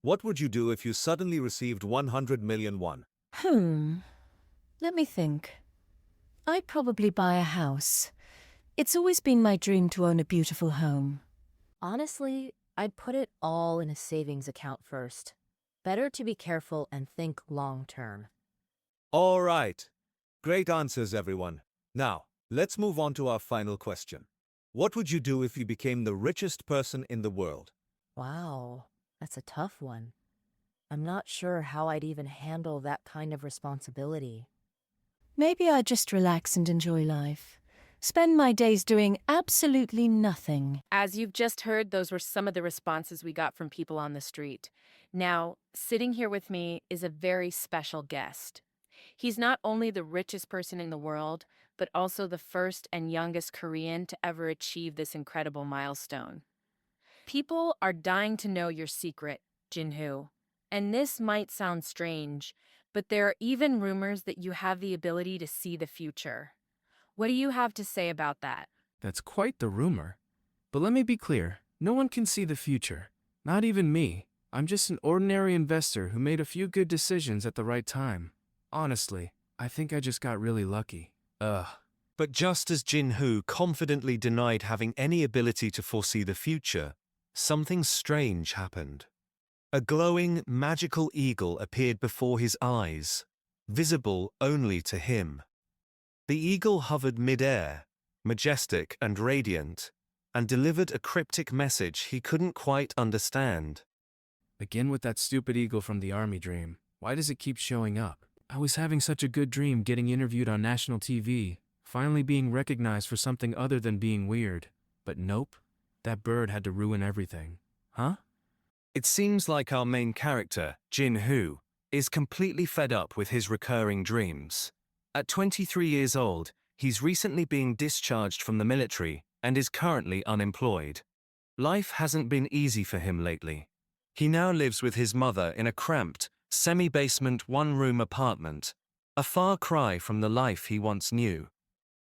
What would you do if you suddenly received 100 million won? Hmm. Let me think. I'd probably buy a house. It's always been my dream to own a beautiful home. Honestly, I'd put it all in a savings account first. Better to be careful and think long term. All right. Great answers, everyone. Now, let's move on to our final question. What would you do if you became the richest person in the world? Wow, that's a tough one. I'm not sure how I'd even handle that kind of responsibility. Maybe I'd just relax and enjoy life. Spend my days doing absolutely nothing. As you've just heard, those were some of the responses we got from people on the street. Now, sitting here with me is a very special guest. He's not only the richest person in the world, but also the first and youngest Korean to ever achieve this incredible milestone. People are dying to know your secret, Jinhoo. And this might sound strange, but there are even rumors that you have the ability to see the future. What do you have to say about that? That's quite the rumor. But let me be clear, no one can see the future. Not even me. I'm just an ordinary investor who made a few good decisions at the right time. Honestly, I think I just got really lucky. But just as Jin-Hoo confidently denied having any ability to foresee the future, something strange happened. A glowing, magical eagle appeared before his eyes, visible only to him. The eagle hovered mid-air, majestic and radiant, and delivered a cryptic message he couldn't quite understand. Again with that stupid eagle from the army dream. Why does it keep showing up? I was having such a good dream getting interviewed on national TV, finally being recognized for something other than being weird. But nope, that bird had to ruin everything. Huh? It seems like our main character, Jin-Hoo, is completely fed up with his recurring dreams. At 23 years old, he's recently being discharged from the military and is currently unemployed. Life hasn't been easy for him lately. He now lives with his mother in a cramped, semi-basement one-room apartment, a far cry from the life he once knew.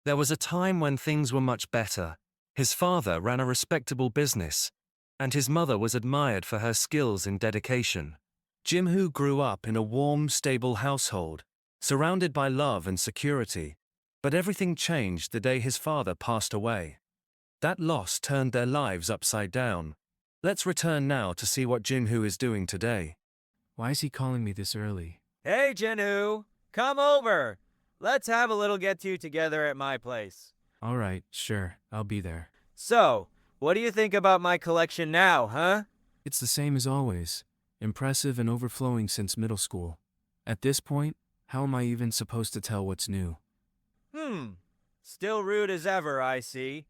There was a time when things were much better. His father ran a respectable business, and his mother was admired for her skills and dedication. Jin-Hoo grew up in a warm, stable household, surrounded by love and security. But everything changed the day his father passed away. That loss turned their lives upside down. Let's return now to see what Jin-Hoo is doing today. Why is he calling me this early? Hey, Jinhoo, come over. Let's have a little get-to together at my place. Alright, sure, I'll be there. So, what do you think about my collection now, huh? It's the same as always. Impressive and overflowing since middle school. At this point, how am I even supposed to tell what's new? Still rude as ever, I see.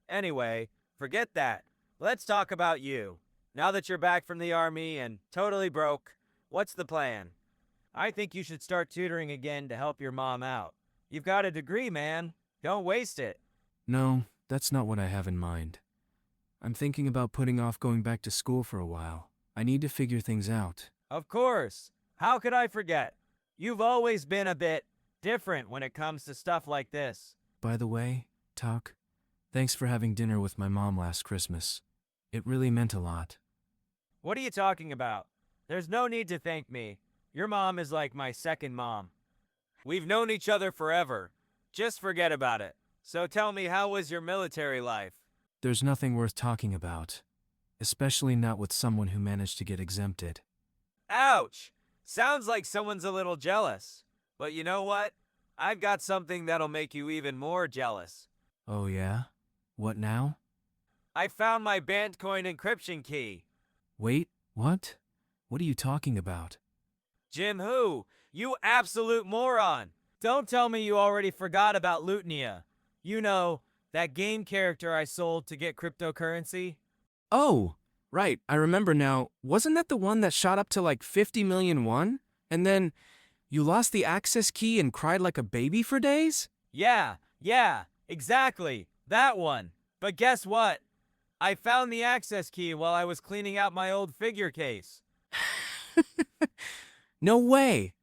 Anyway, forget that. Let's talk about you. Now that you're back from the army and totally broke, what's the plan? I think you should start tutoring again to help your mom out. You've got a degree, man. Don't waste it. No, that's not what I have in mind. I'm thinking about putting off going back to school for a while. I need to figure things out. Of course. How could I forget? You've always been a bit different when it comes to stuff like this. By the way, Tak, thanks for having dinner with my mom last Christmas. It really meant a lot. What are you talking about? There's no need to thank me. Your mom is like my second mom. We've known each other forever. Just forget about it. So tell me, how was your military life? There's nothing worth talking about, especially not with someone who managed to get exempted. Ouch! Sounds like someone's a little jealous. But you know what? I've got something that'll make you even more jealous. Oh yeah? What now? I found my Bandcoin encryption key. Wait, what? What are you talking about? Jin-Hoo, you absolute moron! Don't tell me you already forgot about Lutnia. You know, that game character I sold to get cryptocurrency? Oh, right, I remember now. Wasn't that the one that shot up to like 50 million won? And then you lost the access key and cried like a baby for days? Yeah, exactly. That one. But guess what? I found the access key while I was cleaning out my old figure case. No way!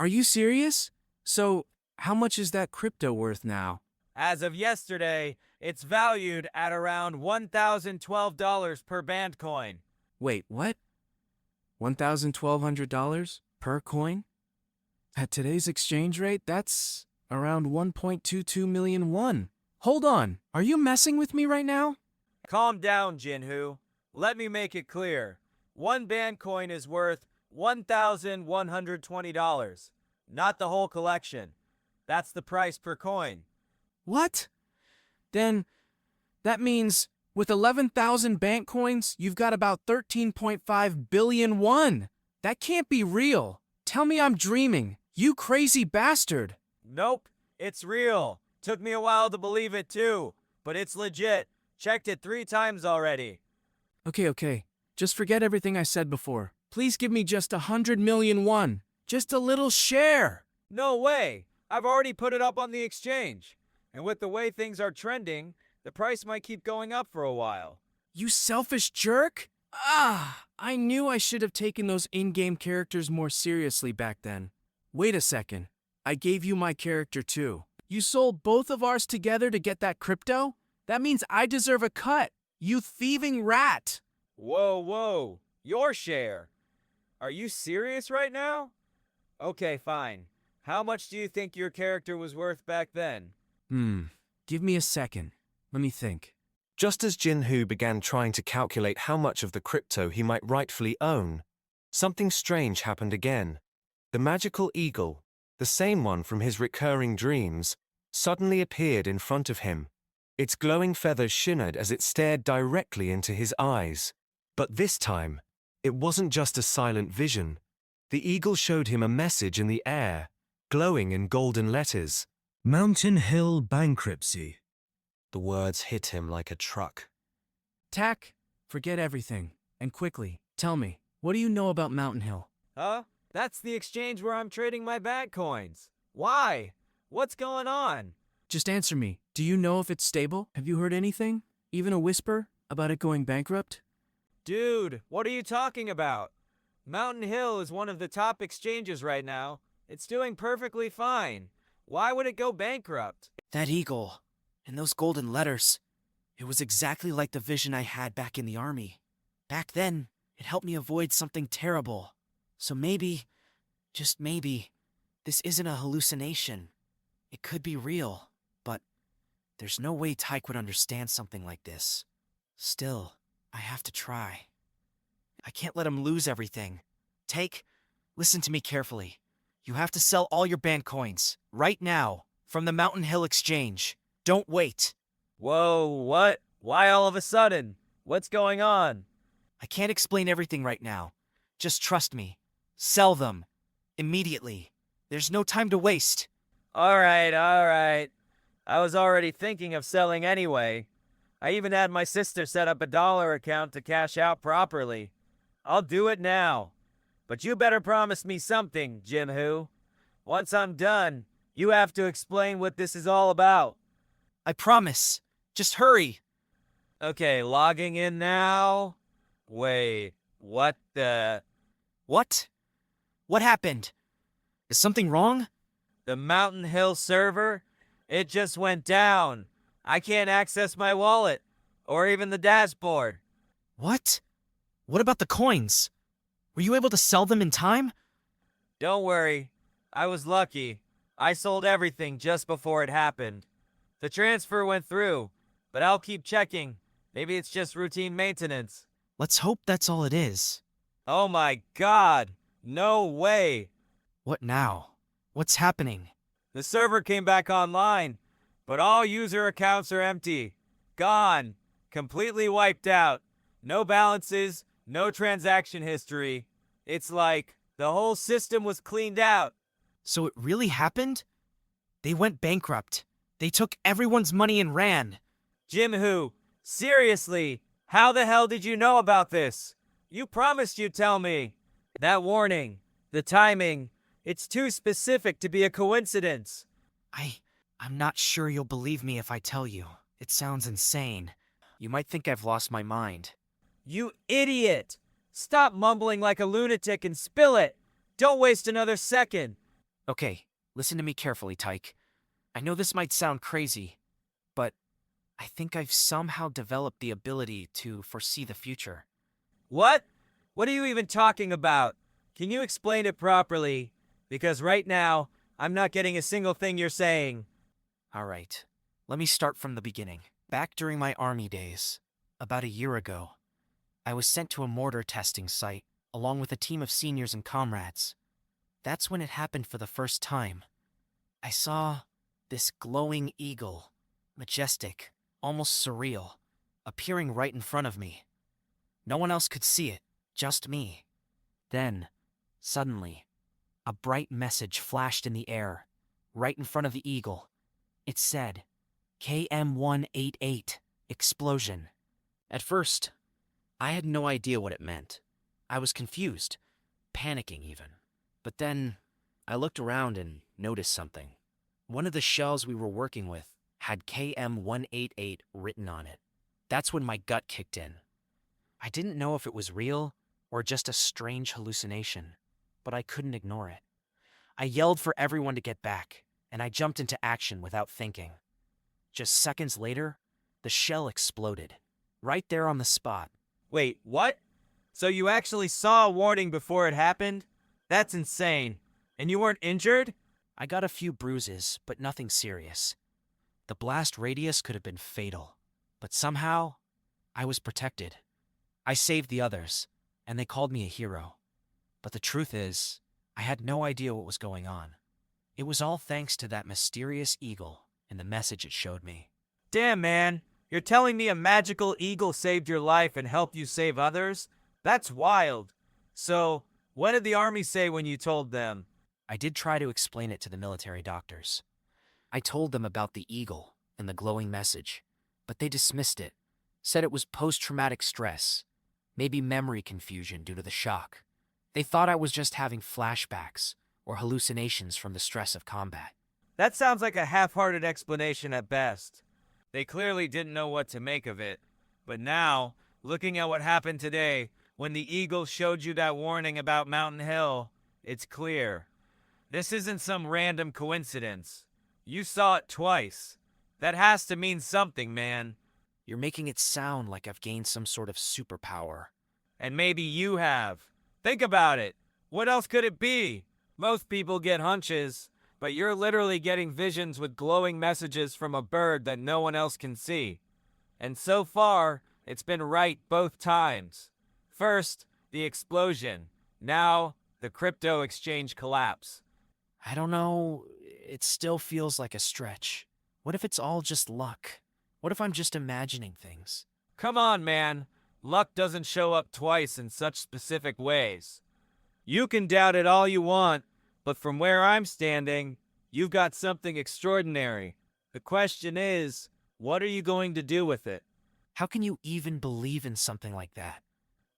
Are you serious? So, how much is that crypto worth now? As of yesterday, it's valued at around $1,012 per Bandcoin. Wait, what? $1,1200 per coin? At today's exchange rate, that's around 1.22 million won. Hold on, are you messing with me right now? Calm down, Jinhu. Let me make it clear. One band coin is worth $1,120, not the whole collection. That's the price per coin. What? Then, that means with 11,000 bank coins, you've got about 13.5 billion won. That can't be real. Tell me I'm dreaming. You crazy bastard. Nope, it's real. Took me a while to believe it too, but it's legit. Checked it 3 times already. Okay. Just forget everything I said before. Please give me just 100 million won. Just a little share. No way! I've already put it up on the exchange. And with the way things are trending, the price might keep going up for a while. You selfish jerk! I knew I should have taken those in-game characters more seriously back then. Wait a second. I gave you my character too. You sold both of ours together to get that crypto? That means I deserve a cut. You thieving rat! Whoa. Your share. Are you serious right now? Okay, fine. How much do you think your character was worth back then? Give me a second. Let me think. Just as Jinhu began trying to calculate how much of the crypto he might rightfully own, something strange happened again. The magical eagle, the same one from his recurring dreams, suddenly appeared in front of him. Its glowing feathers shimmered as it stared directly into his eyes. But this time, it wasn't just a silent vision. The eagle showed him a message in the air, glowing in golden letters. Mountain Hill Bankruptcy. The words hit him like a truck. Tak, forget everything. And quickly, tell me, what do you know about Mountain Hill? Huh? That's the exchange where I'm trading my bat coins. Why? What's going on? Just answer me. Do you know if it's stable? Have you heard anything? Even a whisper about it going bankrupt? Dude, what are you talking about? Mountain Hill is one of the top exchanges right now. It's doing perfectly fine. Why would it go bankrupt? That eagle, and those golden letters. It was exactly like the vision I had back in the army. Back then, it helped me avoid something terrible. So maybe, just maybe, this isn't a hallucination. It could be real, but there's no way Tyke would understand something like this. Still, I have to try. I can't let him lose everything. Take, listen to me carefully. You have to sell all your band coins, right now, from the Mountain Hill Exchange. Don't wait. Whoa, what? Why all of a sudden? What's going on? I can't explain everything right now. Just trust me. Sell them. Immediately. There's no time to waste. All right. I was already thinking of selling anyway. I even had my sister set up a dollar account to cash out properly. I'll do it now. But you better promise me something, Jinhu. Once I'm done, you have to explain what this is all about. I promise. Just hurry. Okay, logging in now. Wait, what the... What? What happened? Is something wrong? The Mountain Hill server? It just went down. I can't access my wallet, or even the dashboard. What? What about the coins? Were you able to sell them in time? Don't worry. I was lucky. I sold everything just before it happened. The transfer went through, but I'll keep checking. Maybe it's just routine maintenance. Let's hope that's all it is. Oh my god! No way! What now? What's happening? The server came back online, but all user accounts are empty. Gone. Completely wiped out. No balances, no transaction history. It's like the whole system was cleaned out. So it really happened? They went bankrupt. They took everyone's money and ran. Jinhu, seriously, how the hell did you know about this? You promised you'd tell me. That warning, the timing, it's too specific to be a coincidence. I'm not sure you'll believe me if I tell you. It sounds insane. You might think I've lost my mind. You idiot! Stop mumbling like a lunatic and spill it! Don't waste another second! Okay, listen to me carefully, Tyke. I know this might sound crazy, but I think I've somehow developed the ability to foresee the future. What? What are you even talking about? Can you explain it properly? Because right now, I'm not getting a single thing you're saying. All right, let me start from the beginning. Back during my army days, about a year ago, I was sent to a mortar testing site along with a team of seniors and comrades. That's when it happened for the first time. I saw this glowing eagle, majestic, almost surreal, appearing right in front of me. No one else could see it, just me. Then, suddenly, a bright message flashed in the air, right in front of the eagle. It said, KM188, explosion. At first, I had no idea what it meant. I was confused, panicking even. But then, I looked around and noticed something. One of the shells we were working with had KM188 written on it. That's when my gut kicked in. I didn't know if it was real or just a strange hallucination, but I couldn't ignore it. I yelled for everyone to get back, and I jumped into action without thinking. Just seconds later, the shell exploded, right there on the spot. Wait, what? So you actually saw a warning before it happened? That's insane. And you weren't injured? I got a few bruises, but nothing serious. The blast radius could have been fatal, but somehow, I was protected. I saved the others, and they called me a hero. But the truth is, I had no idea what was going on. It was all thanks to that mysterious eagle and the message it showed me. Damn, man. You're telling me a magical eagle saved your life and helped you save others? That's wild. So, what did the army say when you told them? I did try to explain it to the military doctors. I told them about the eagle and the glowing message, but they dismissed it, said it was post-traumatic stress, maybe memory confusion due to the shock. They thought I was just having flashbacks or hallucinations from the stress of combat. That sounds like a half-hearted explanation at best. They clearly didn't know what to make of it. But now, looking at what happened today, when the eagle showed you that warning about Mountain Hill, it's clear. This isn't some random coincidence. You saw it twice. That has to mean something, man. You're making it sound like I've gained some sort of superpower. And maybe you have. Think about it. What else could it be? Most people get hunches, but you're literally getting visions with glowing messages from a bird that no one else can see. And so far, it's been right both times. First, the explosion. Now, the crypto exchange collapse. I don't know, it still feels like a stretch. What if it's all just luck? What if I'm just imagining things? Come on, man. Luck doesn't show up twice in such specific ways. You can doubt it all you want, but from where I'm standing, you've got something extraordinary. The question is, what are you going to do with it? How can you even believe in something like that?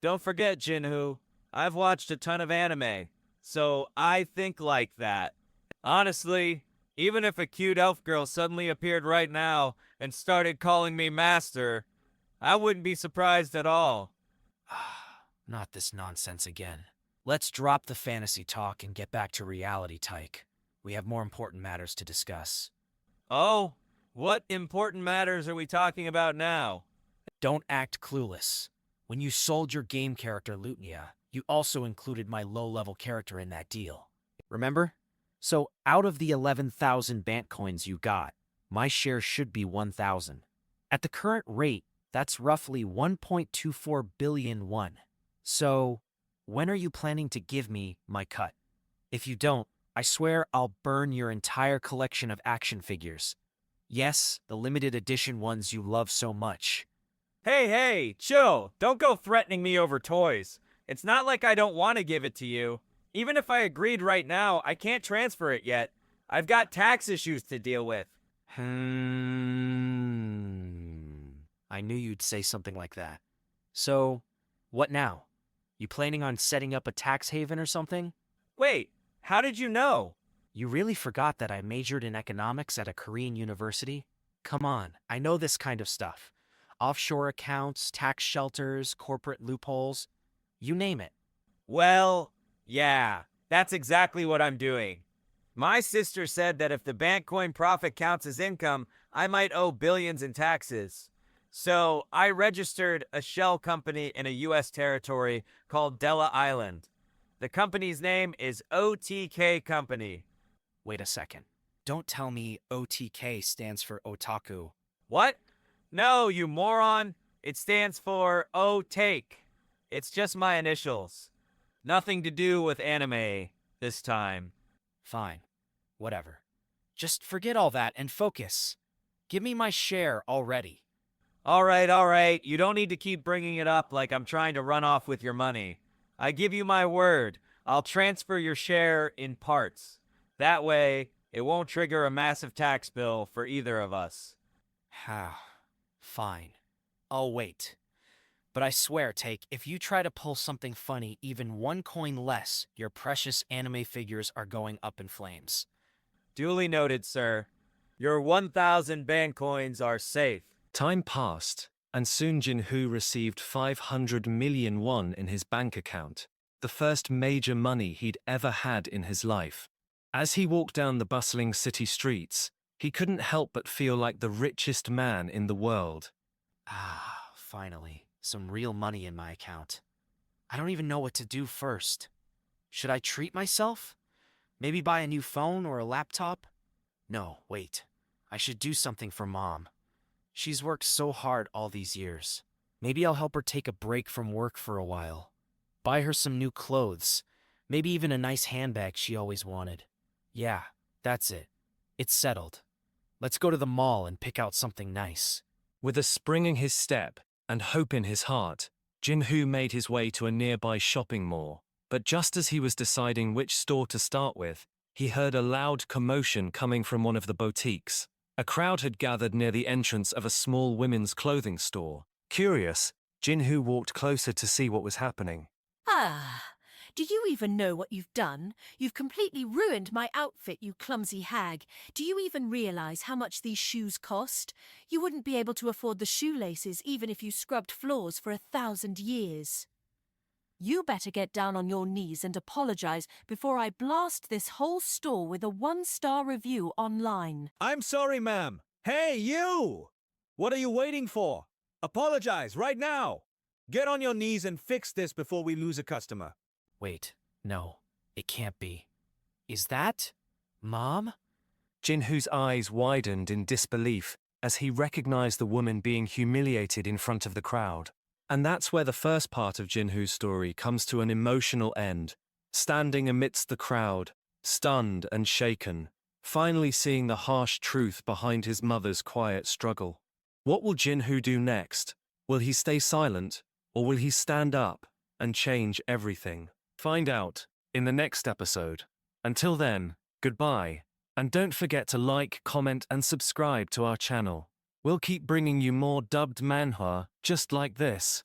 Don't forget, Jinhu, I've watched a ton of anime, so I think like that. Honestly, even if a cute elf girl suddenly appeared right now and started calling me master, I wouldn't be surprised at all. Not this nonsense again. Let's drop the fantasy talk and get back to reality, Tyke. We have more important matters to discuss. Oh, what important matters are we talking about now? Don't act clueless. When you sold your game character Lutnia, you also included my low-level character in that deal. Remember? So out of the 11,000 Bant coins you got, my share should be 1,000. At the current rate, that's roughly 1.24 billion won. So, when are you planning to give me my cut? If you don't, I swear I'll burn your entire collection of action figures. Yes, the limited edition ones you love so much. Hey, chill. Don't go threatening me over toys. It's not like I don't want to give it to you. Even if I agreed right now, I can't transfer it yet. I've got tax issues to deal with. I knew you'd say something like that. So, what now? You planning on setting up a tax haven or something? Wait, how did you know? You really forgot that I majored in economics at a Korean university? Come on, I know this kind of stuff. Offshore accounts, tax shelters, corporate loopholes. You name it. Well, yeah, that's exactly what I'm doing. My sister said that if the Bantcoin profit counts as income, I might owe billions in taxes. So, I registered a shell company in a US territory called Della Island. The company's name is OTK Company. Wait a second. Don't tell me OTK stands for otaku. What? No, you moron. It stands for O-Take. It's just my initials. Nothing to do with anime this time. Fine. Whatever. Just forget all that and focus. Give me my share already. All right. You don't need to keep bringing it up like I'm trying to run off with your money. I give you my word. I'll transfer your share in parts. That way, it won't trigger a massive tax bill for either of us. Fine. I'll wait. But I swear, Take, if you try to pull something funny even 1 coin less, your precious anime figures are going up in flames. Duly noted, sir. Your 1,000 band coins are safe. Time passed, and soon Jinhu received 500 million won in his bank account, the first major money he'd ever had in his life. As he walked down the bustling city streets, he couldn't help but feel like the richest man in the world. Finally, some real money in my account. I don't even know what to do first. Should I treat myself? Maybe buy a new phone or a laptop? No, wait. I should do something for Mom. She's worked so hard all these years. Maybe I'll help her take a break from work for a while. Buy her some new clothes. Maybe even a nice handbag she always wanted. Yeah, that's it. It's settled. Let's go to the mall and pick out something nice. With a spring in his step and hope in his heart, Jinhu made his way to a nearby shopping mall. But just as he was deciding which store to start with, he heard a loud commotion coming from one of the boutiques. A crowd had gathered near the entrance of a small women's clothing store. Curious, Jinhu walked closer to see what was happening. Do you even know what you've done? You've completely ruined my outfit, you clumsy hag. Do you even realize how much these shoes cost? You wouldn't be able to afford the shoelaces even if you scrubbed floors for 1,000 years. You better get down on your knees and apologize before I blast this whole store with a 1-star review online. I'm sorry, ma'am. Hey, you! What are you waiting for? Apologize right now. Get on your knees and fix this before we lose a customer. Wait, no, it can't be. Is that Mom? Jinhu's eyes widened in disbelief as he recognized the woman being humiliated in front of the crowd. And that's where the first part of Jinhu's story comes to an emotional end, standing amidst the crowd, stunned and shaken, finally seeing the harsh truth behind his mother's quiet struggle. What will Jinhu do next? Will he stay silent, or will he stand up and change everything? Find out in the next episode. Until then, goodbye, and don't forget to like, comment, and subscribe to our channel. We'll keep bringing you more dubbed manhwa just like this.